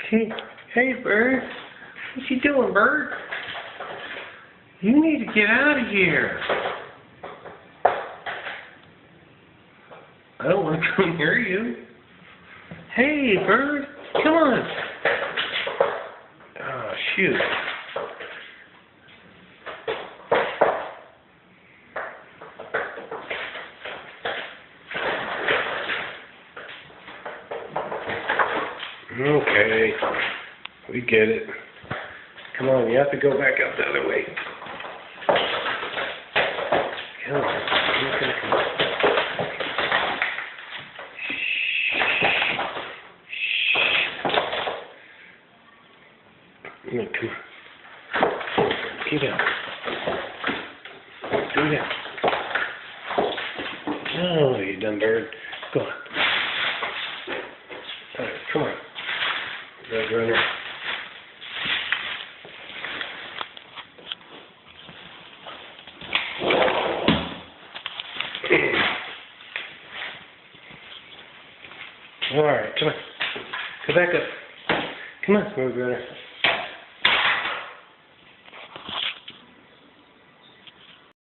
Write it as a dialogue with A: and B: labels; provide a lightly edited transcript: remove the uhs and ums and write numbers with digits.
A: Hey, hey, Bird. What you doing, Bird? You need to get out of here. I don't want to come near you. Hey, Bird. Come on. Oh, shoot. Okay, we get it. Come on, you have to go back up the other way. Come on, come on. No, come on. Get out. Get out. Oh, you dumb bird. Go on. All right, come on. Road runner. All right, come on. Go back up. Come on, road runner.